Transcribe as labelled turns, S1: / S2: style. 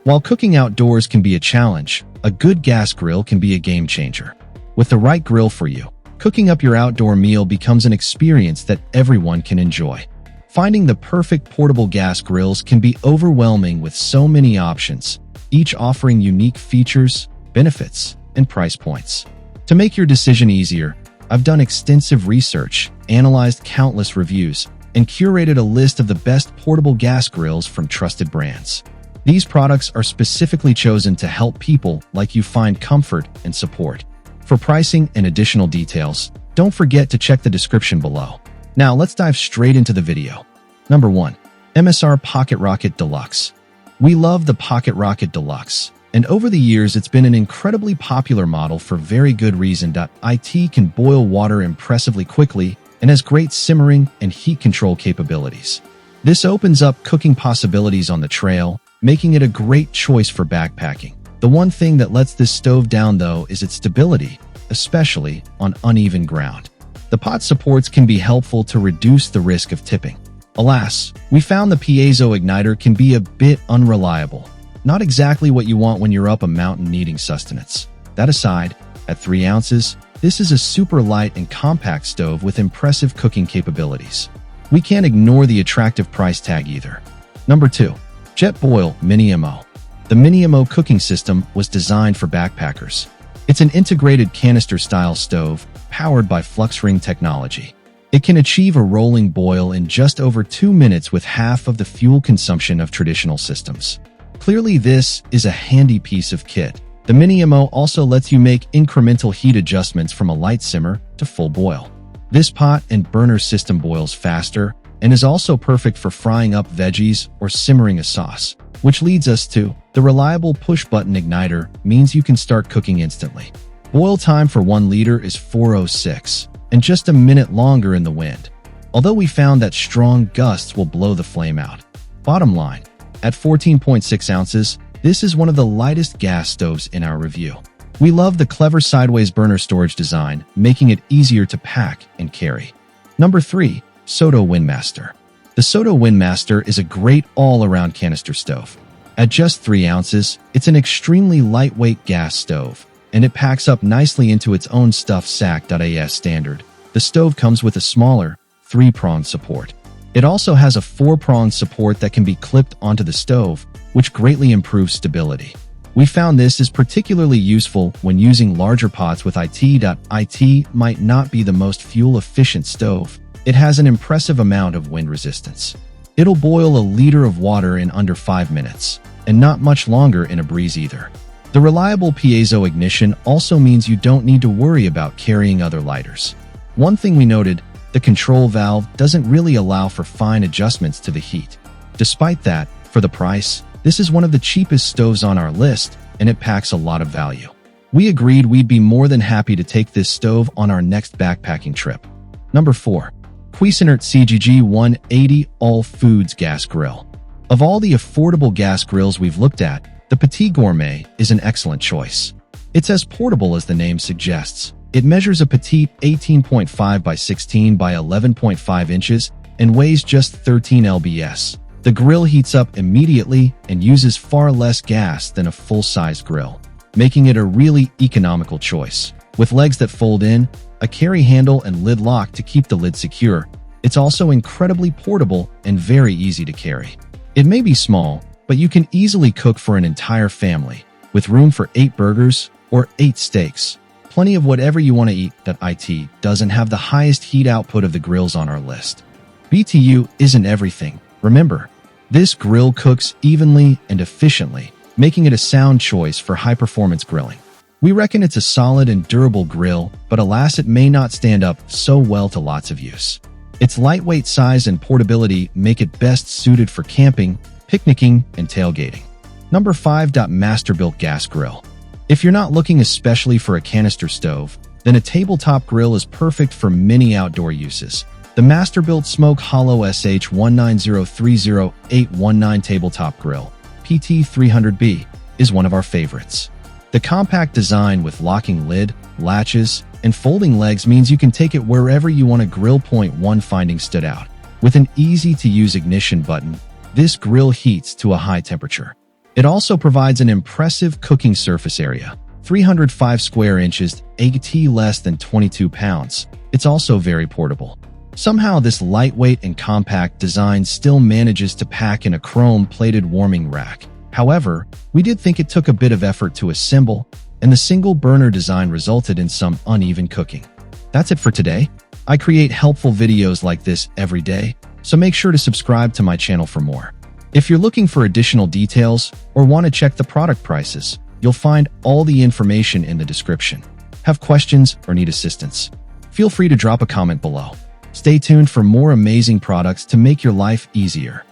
S1: While cooking outdoors can be a challenge, a good gas grill can be a game changer. With the right grill for you, cooking up your outdoor meal becomes an experience that everyone can enjoy. Finding the perfect portable gas grills can be overwhelming with so many options, each offering unique features, benefits, and price points. To make your decision easier, I've done extensive research, analyzed countless reviews, and curated a list of the best portable gas grills from trusted brands. These products are specifically chosen to help people like you find comfort and support. For pricing and additional details, don't forget to check the description below. Now let's dive straight into the video. Number 1. MSR Pocket Rocket Deluxe. We love the Pocket Rocket Deluxe, and over the years it's been an incredibly popular model for very good reason. It can boil water impressively quickly and has great simmering and heat control capabilities. This opens up cooking possibilities on the trail, making it a great choice for backpacking. The one thing that lets this stove down though is its stability, especially on uneven ground. The pot supports can be helpful to reduce the risk of tipping. Alas, we found the piezo igniter can be a bit unreliable. Not exactly what you want when you're up a mountain needing sustenance. That aside, at 3 ounces, this is a super light and compact stove with impressive cooking capabilities. We can't ignore the attractive price tag either. Number 2. JetBoil Mini MO. The Mini MO cooking system was designed for backpackers. It's an integrated canister-style stove powered by flux ring technology. It can achieve a rolling boil in just over 2 minutes with half of the fuel consumption of traditional systems. Clearly, this is a handy piece of kit. The Mini MO also lets you make incremental heat adjustments from a light simmer to full boil. This pot and burner system boils faster and is also perfect for frying up veggies or simmering a sauce, which leads us to the reliable push-button igniter means you can start cooking instantly. Boil time for 1 liter is 4:06, and just a minute longer in the wind, although we found that strong gusts will blow the flame out. Bottom line, at 14.6 ounces, this is one of the lightest gas stoves in our review. We love the clever sideways burner storage design, making it easier to pack and carry. Number 3. Soto Windmaster. The Soto Windmaster is a great all-around canister stove. At just 3 ounces, it's an extremely lightweight gas stove, and it packs up nicely into its own stuffed sack. As standard, the stove comes with a smaller, 3-pronged support. It also has a 4-pronged support that can be clipped onto the stove, which greatly improves stability. We found this is particularly useful when using larger pots with IT. It might not be the most fuel-efficient stove. It has an impressive amount of wind resistance. It'll boil a liter of water in under 5 minutes, and not much longer in a breeze either. The reliable piezo ignition also means you don't need to worry about carrying other lighters. One thing we noted, the control valve doesn't really allow for fine adjustments to the heat. Despite that, for the price, this is one of the cheapest stoves on our list, and it packs a lot of value. We agreed we'd be more than happy to take this stove on our next backpacking trip. Number 4. Cuisinart CGG 180 All Foods Gas Grill. Of all the affordable gas grills we've looked at, the Petit Gourmet is an excellent choice. It's as portable as the name suggests. It measures a petite 18.5 by 16 by 11.5 inches and weighs just 13 lbs. The grill heats up immediately and uses far less gas than a full-sized grill, making it a really economical choice. With legs that fold in, a carry handle and lid lock to keep the lid secure, it's also incredibly portable and very easy to carry. It may be small, but you can easily cook for an entire family, with room for 8 burgers or 8 steaks. Plenty of whatever you want to eat. It doesn't have the highest heat output of the grills on our list. BTU isn't everything. Remember, this grill cooks evenly and efficiently, making it a sound choice for high-performance grilling. We reckon it's a solid and durable grill, but alas, it may not stand up so well to lots of use. Its lightweight size and portability make it best suited for camping, picnicking, and tailgating. Number 5. Masterbuilt Gas Grill. If you're not looking especially for a canister stove, then a tabletop grill is perfect for many outdoor uses. The Masterbuilt Smoke Hollow SH19030819 Tabletop Grill, PT300B, is one of our favorites. The compact design with locking lid, latches, and folding legs means you can take it wherever you want to grill. Point 1 finding stood out. With an easy-to-use ignition button, this grill heats to a high temperature. It also provides an impressive cooking surface area, 305 square inches, less than 22 pounds. It's also very portable. Somehow this lightweight and compact design still manages to pack in a chrome-plated warming rack. However, we did think it took a bit of effort to assemble, and the single-burner design resulted in some uneven cooking. That's it for today. I create helpful videos like this every day, so make sure to subscribe to my channel for more. If you're looking for additional details or want to check the product prices, you'll find all the information in the description. Have questions or need assistance? Feel free to drop a comment below. Stay tuned for more amazing products to make your life easier.